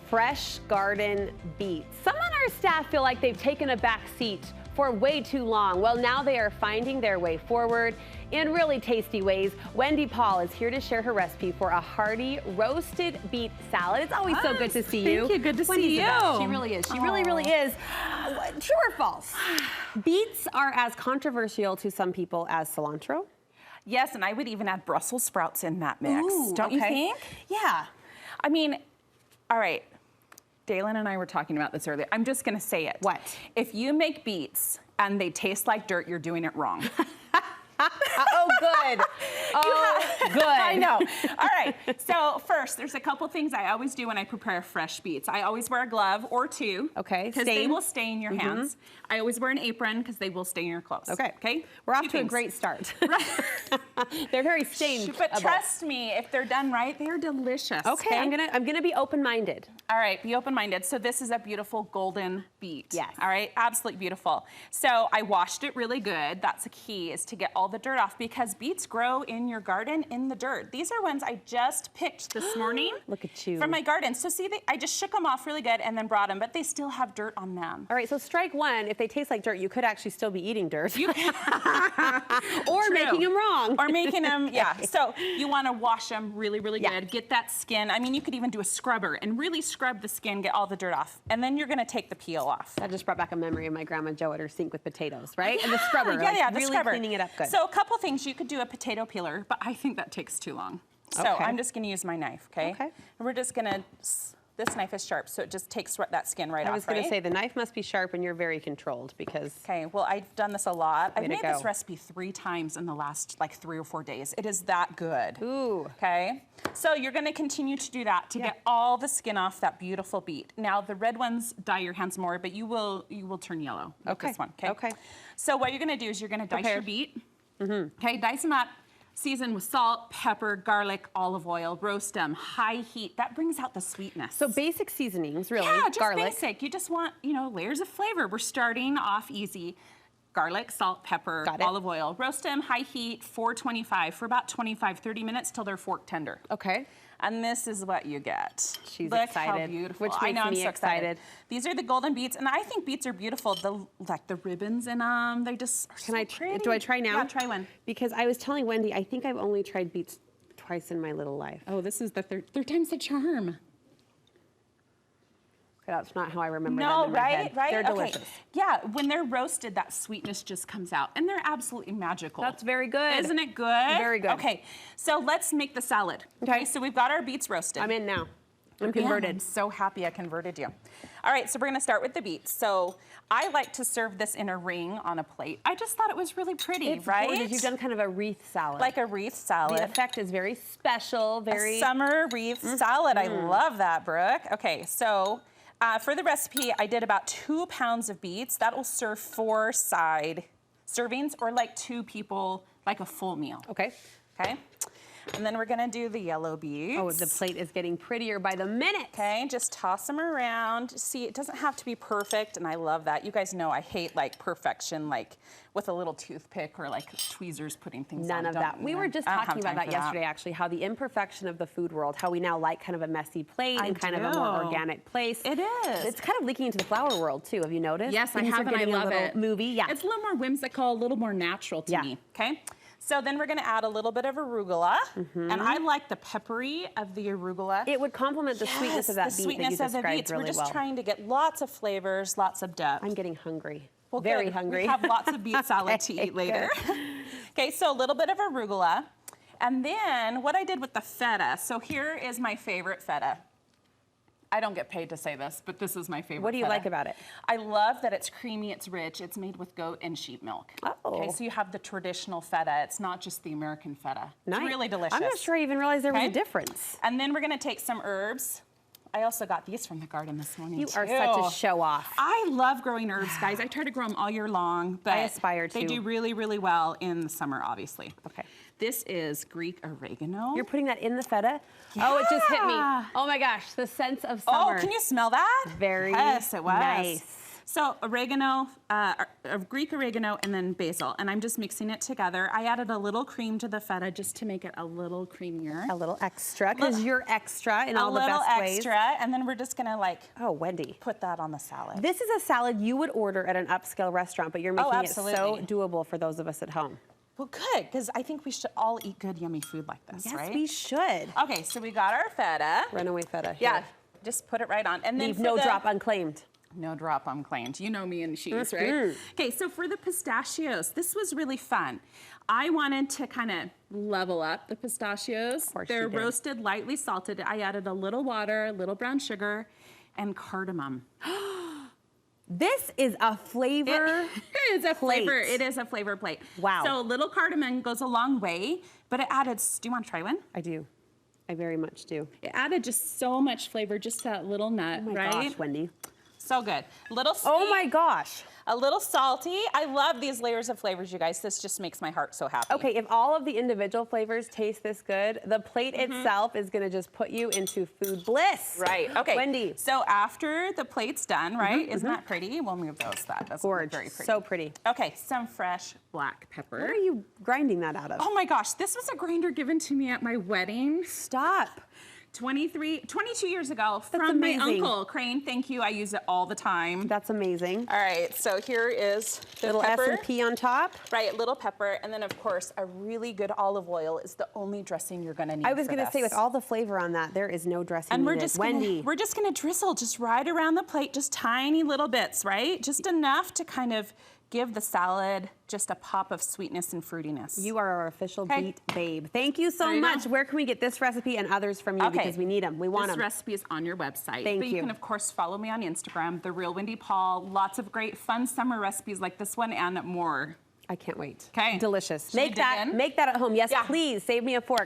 fresh garden beets. Some on our staff feel like they've taken a back seat for way too long. Well, now they are finding their way forward in really tasty ways. Wendy Paul is here to share her recipe for a hearty roasted beet salad. It's always so good to see you. Thank you. Good to Wendy's see the you. best. She really is. She really is. True or false? Beets are as controversial to some people as cilantro. Yes, and I would even add Brussels sprouts in that mix. Ooh, don't you okay. think? Yeah. I mean, all right. Dalen and I were talking about this earlier. I'm just going to say it. What? If you make beets and they taste like dirt, you're doing it wrong. Oh, good. Oh, good. I know. All right. So first, there's a couple things I always do when I prepare fresh beets. I always wear a glove or two. Okay. Because they will stain your hands. I always wear an apron because they will stain your clothes. Okay. Okay. We're off to a great start. They're very stained. But trust me, if they're done right, they're delicious. Okay. I'm gonna be open-minded. All right, be open-minded. So this is a beautiful golden beet. Yes. All right, absolutely beautiful. So I washed it really good. That's the key, is to get all the dirt off, because beets grow in your garden in the dirt. These are ones I just picked this morning. Look at you. From my garden. So see, I just shook them off really good and then brought them, but they still have dirt on them. All right, so strike one. If they taste like dirt, you could actually still be eating dirt. You or True. making them wrong. Or making them, yeah. So you want to wash them really, really good. Get that skin. I mean, you could even do a scrubber and really scrub the skin, get all the dirt off. And then you're going to take the peel off. That just brought back a memory of my grandma Jo at her sink with potatoes, right? And the scrubber, yeah, like the really scrubber. cleaning it up good. So a couple things, you could do a potato peeler, but I think that takes too long. So I'm just going to use my knife, okay? Okay. And we're just going to, this knife is sharp, so it just takes that skin right off, I was going to say, the knife must be sharp and you're very controlled, because... Okay, well, I've done this a lot. I've made this recipe 3 times in the last, like, 3 or 4 days. It is that good. Ooh. Okay, so you're going to continue to do that to get all the skin off that beautiful beet. Now, the red ones dye your hands more, but you will turn yellow with this one, okay? Okay. So what you're going to do is you're going to dice your beet. Okay, dice them up. Season with salt, pepper, garlic, olive oil, roast them, high heat. That brings out the sweetness. So basic seasonings, really. Yeah, just garlic. basic. You just want, you know, layers of flavor. We're starting off easy. Garlic, salt, pepper, olive oil. Roast them, high heat, 425 for about 25-30 minutes till they're fork tender. Okay. And this is what you get. She's Look excited. How beautiful. Which makes I'm me so excited. These are the golden beets, and I think beets are beautiful. Like the ribbons in them, they just are so pretty. Do I try now? Yeah, try one. Because I was telling Wendy, I think I've only tried beets twice in my little life. Oh, this is the third time's the charm. That's not how I remember them in my head. Right? They're delicious. Yeah, when they're roasted, that sweetness just comes out, and they're absolutely magical. That's very good. Isn't it good? Very good. Okay, so let's make the salad. Okay, so we've got our beets roasted. I'm in now. I'm converted. I'm so happy I converted you. All right, so we're gonna start with the beets. So I like to serve this in a ring on a plate. I just thought it was really pretty, right? Gorgeous. You've done kind of a wreath salad. Like a wreath salad. The effect is very special, very... A summer wreath salad. I love that, Brooke. Okay, so for the recipe, I did about 2 pounds of beets. That will serve 4 side servings, or like 2 people, like a full meal. Okay. Okay. And then we're gonna do the yellow beets. Oh, the plate is getting prettier by the minute. Okay, just toss them around. See, it doesn't have to be perfect, and I love that. You guys know I hate like perfection, like with a little toothpick or like tweezers putting things on. None of that. We were just talking about that yesterday, actually, how the imperfection of the food world, how we now like kind of a messy plate and kind of a more organic place. It is. It's kind of leaking into the flower world too. Have you noticed? Yes, I have, and I love it. Movie, yeah. It's a little more whimsical, a little more natural to me. Okay. So then we're going to add a little bit of arugula, and I like the peppery of the arugula. It would complement the sweetness of that beet that you described really well. We're just trying to get lots of flavors, lots of depth. I'm getting hungry. Well, very hungry. We have lots of beet salad to eat later. Okay, so a little bit of arugula, and then what I did with the feta. So here is my favorite feta. I don't get paid to say this, but this is my favorite. What do you like about it? I love that it's creamy, it's rich, it's made with goat and sheep milk. Oh. Okay, so you have the traditional feta. It's not just the American feta. Nice. It's really delicious. I'm not sure I even realized there was a difference. And then we're gonna take some herbs. I also got these from the garden this morning. You are such a show off. I love growing herbs, guys. I try to grow them all year long, but I aspire to. They do really, really well in the summer, obviously. Okay. This is Greek oregano. You're putting that in the feta? Yeah. Oh, it just hit me. Oh my gosh, the sense of summer. Oh, can you smell that? Very yes, it was. Nice. So oregano, Greek oregano, and then basil, and I'm just mixing it together. I added a little cream to the feta just to make it a little creamier. A little extra, because you're extra in all the best ways. A little extra, and then we're just gonna like, oh, Wendy, put that on the salad. This is a salad you would order at an upscale restaurant, but you're making it so doable for those of us at home. Well, good, because I think we should all eat good, yummy food like this, right? Yes, we should. Okay, so we got our feta. Runaway feta. Yeah, here. just put it right on. And then leave no drop unclaimed. No drop unclaimed. You know me and cheese, right? Okay, so for the pistachios, this was really fun. I wanted to kind of level up the pistachios. Of course They're roasted, lightly salted. I added a little water, a little brown sugar, and cardamom. This is a flavor It is a flavor. It is a flavor plate. Wow. So a little cardamom goes a long way, but it added, do you want to try one? I do. I very much do. It added just so much flavor, just that little nut, oh my right? gosh, Wendy. So good. Little sweet. Oh my gosh. A little salty. I love these layers of flavors, you guys. This just makes my heart so happy. Okay, if all of the individual flavors taste this good, the plate itself is gonna just put you into food bliss. Right, okay. Wendy. So after the plate's done, right? Isn't that pretty? We'll move those. That's gorgeous. very pretty. So pretty. Okay, some fresh black pepper. Where are you grinding that out of? Oh my gosh, this was a grinder given to me at my wedding. Stop. 22 years ago from my uncle, Crane. Thank you. I use it all the time. That's amazing. All right, so here is the little pepper. S&P on top. Right, little pepper, and then of course a really good olive oil is the only dressing you're gonna need. I was gonna say, with all the flavor on that, there is no dressing and needed. we're just gonna drizzle just right around the plate, just tiny little bits, right? Just enough to kind of give the salad just a pop of sweetness and fruitiness. You are our official Beet babe. Thank you so much. Where can we get this recipe and others from you? Because we need them. We want them. This recipe is on your website. Thank you. You can, of course, follow me on Instagram, The Real Wendy Paul. Lots of great, fun summer recipes like this one and more. I can't wait. Okay. Delicious. Make that at home. Yes, please. Save me a fork.